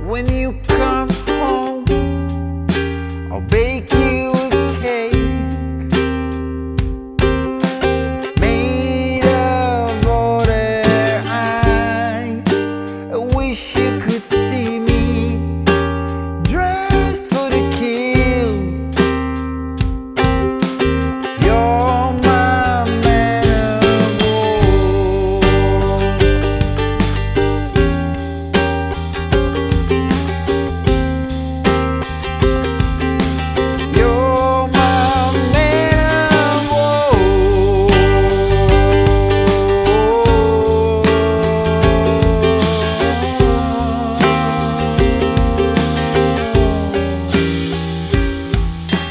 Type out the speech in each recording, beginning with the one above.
When you come home, I'll bake you a cake made of water ice. I wish you could see me dressed for the kill. You're my man of war. You're my man of war.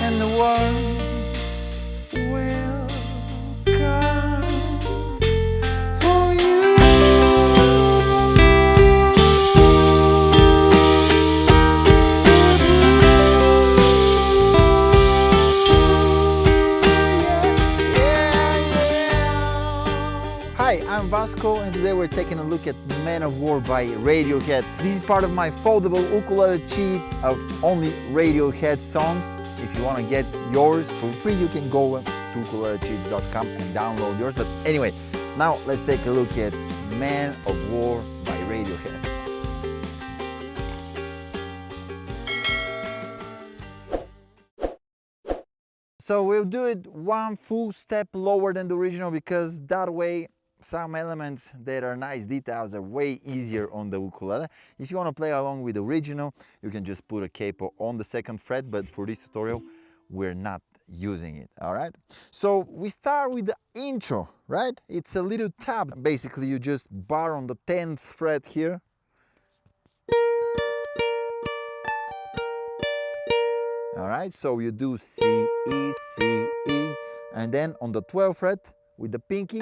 And the world will come for you. Hi, I'm Vasco, and today we're taking a look at Man of War by Radiohead. This is part of my foldable ukulele cheat of only Radiohead songs. If you want to get yours for free, you can go to ukulelecheats.com and download yours. But anyway, now let's take a look at Man of War by Radiohead. So we'll do it one full step lower than the original, because that way some elements that are nice details are way easier on the ukulele. If you want to play along with the original, you can just put a capo on the 2nd fret, but for this tutorial we're not using it. All right, so we start with the intro, right? It's a little tab. Basically you just bar on the 10th fret here, all right, so you do C, E, C, E, and then on the 12th fret with the pinky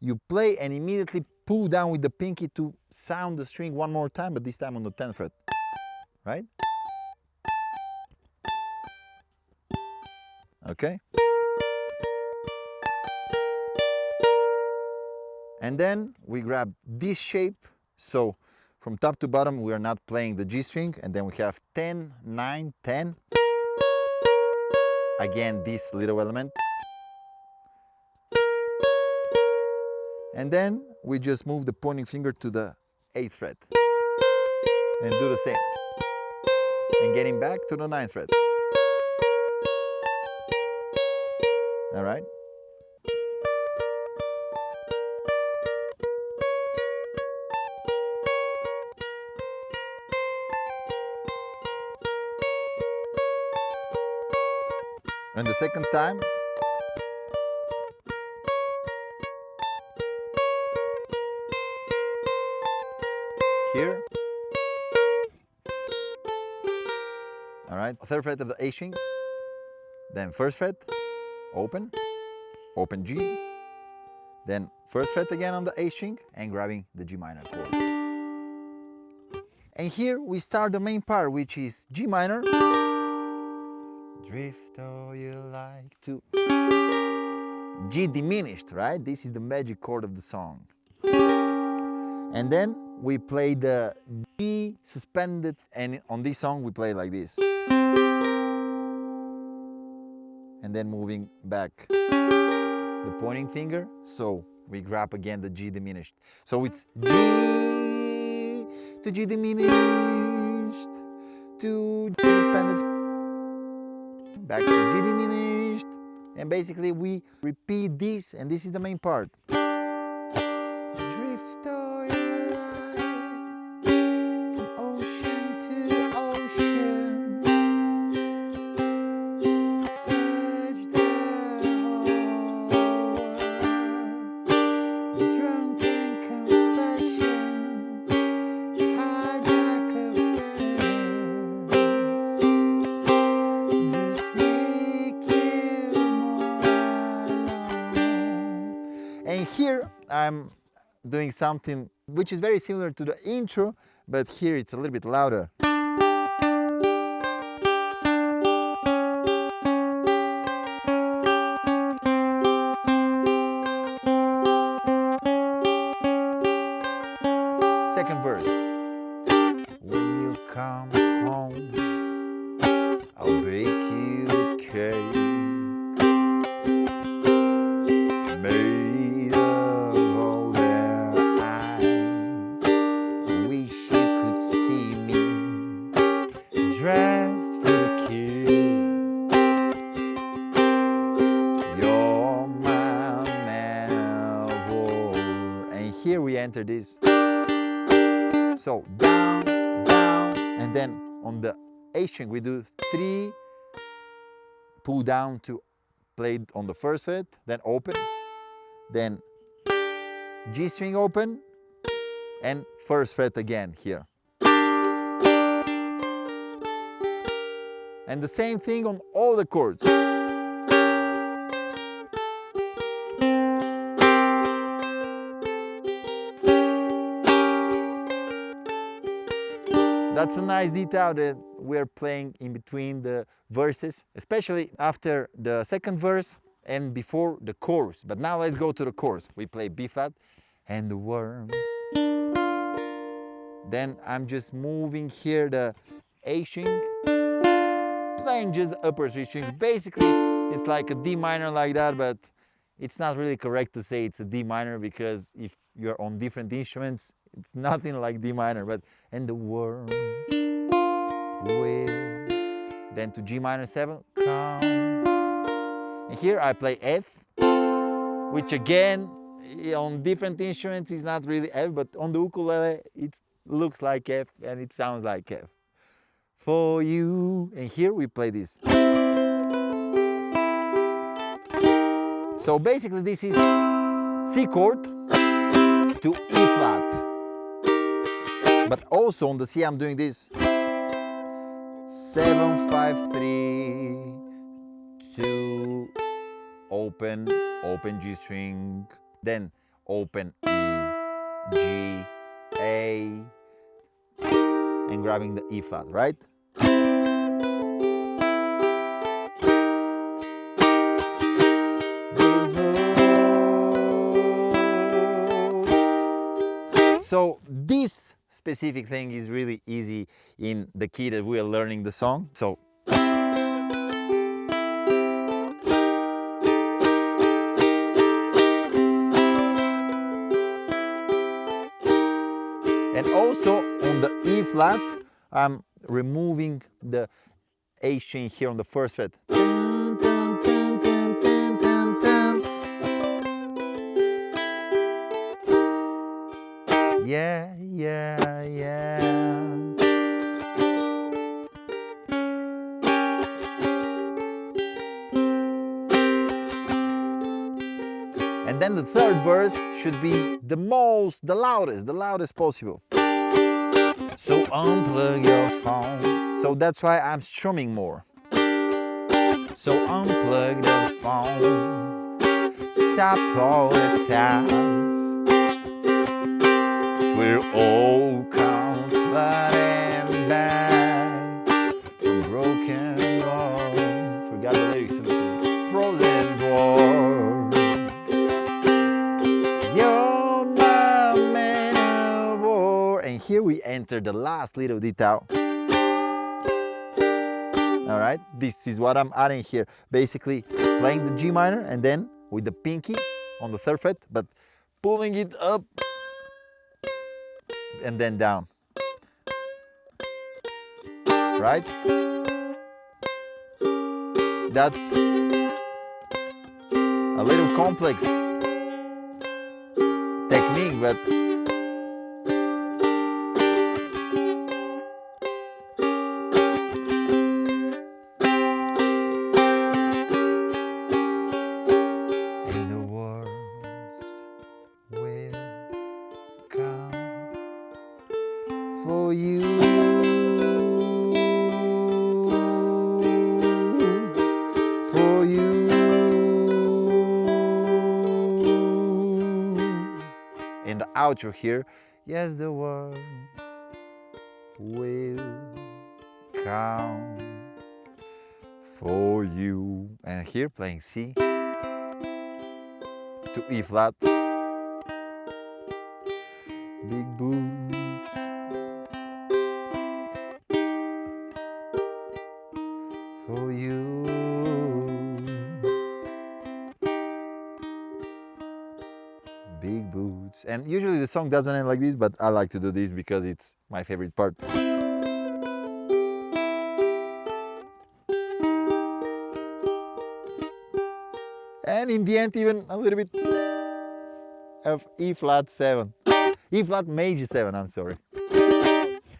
you play and immediately pull down with the pinky to sound the string one more time, but this time on the 10th fret, right? Okay. And then we grab this shape, so from top to bottom we are not playing the G string, and then we have 10, 9, 10. Again, this little element. And then we just move the pointing finger to the 8th fret and do the same. And getting back to the 9th fret. All right? And the second time, here, all right, 3rd fret of the A string, then 1st fret, open, open G, then 1st fret again on the A string and grabbing the G minor chord. And here we start the main part, which is G minor, drift all you like to, G diminished, right? This is the magic chord of the song. And then we play the G suspended, and on this song we play like this. And then moving back the pointing finger, so we grab again the G diminished. So it's G to G diminished to G suspended, back to G diminished, and basically we repeat this, and this is the main part. Drift all your life from ocean to ocean, search the whole world, drunken confessions, hijack affairs, just make you more alone. And here I'm doing something which is very similar to the intro, but here it's a little bit louder. Second verse. When you come home, I'll bake you a cake made of all their eyes. I wish you could see me dressed for the kill. You're my man of war. And here we enter this. So down, down, and then on the A string we do 3, pull down to play it on the first fret, then open, then G string open, and first fret again here. And the same thing on all the chords. That's a nice detail that we're playing in between the verses, especially after the second verse and before the chorus. But now let's go to the chorus. We play B flat and the worms. Then I'm just moving here the A string, playing just the upper 3 strings. Basically, it's like a D minor like that, but it's not really correct to say it's a D minor because if you're on different instruments, it's nothing like D minor. But and the worms will, then to G minor 7, come. And here I play F, which again on different instruments is not really F, but on the ukulele it looks like F and it sounds like F. For you, and here we play this. So basically this is C chord to E flat. But also on the C I'm doing this. 7, 5, 3, 2, open, open G string, then open E, G, A, and grabbing the E flat, right? So this specific thing is really easy in the key that we are learning the song. So and also on the E flat, I'm removing the A string here on the first fret. Yeah, yeah, yeah. And then the third verse should be the loudest possible. So unplug your phone. So that's why I'm strumming more. So unplug the phone. Stop all the time. We'll all come flooding back from broken walls. Forgot the lyrics to the frozen door. You're my man of war. And here we enter the last little detail. All right, this is what I'm adding here. Basically playing the G minor and then with the pinky on the third fret, but pulling it up and then down, right? That's a little complex technique, but and the worms will come for you, for you. In the outro here, yes, the worms will come for you. And here playing C to E flat, big boots. And usually the song doesn't end like this, but I like to do this because it's my favorite part. And in the end, even a little bit of E flat 7. E flat major 7, I'm sorry.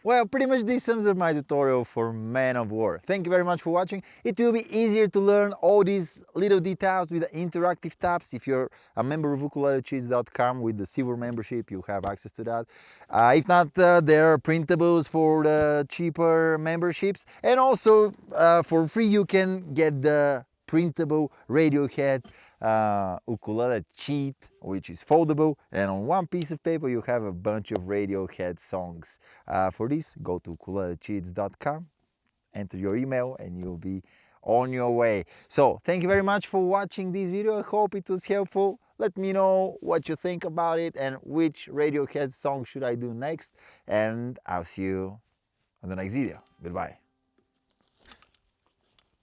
Well, pretty much this sums up my tutorial for Man of War. Thank you very much for watching. It will be easier to learn all these little details with the interactive tabs. If you're a member of ukulelecheats.com with the silver membership, you have access to that. If not, there are printables for the cheaper memberships. And also, for free, you can get the printable Radiohead ukulele cheat, which is foldable, and on one piece of paper you have a bunch of Radiohead songs. For this, go to ukulelecheats.com, enter your email, and you'll be on your way. So thank you very much for watching this video. I hope it was helpful. Let me know what you think about it and which Radiohead song should I do next, and I'll see you on the next video. Goodbye.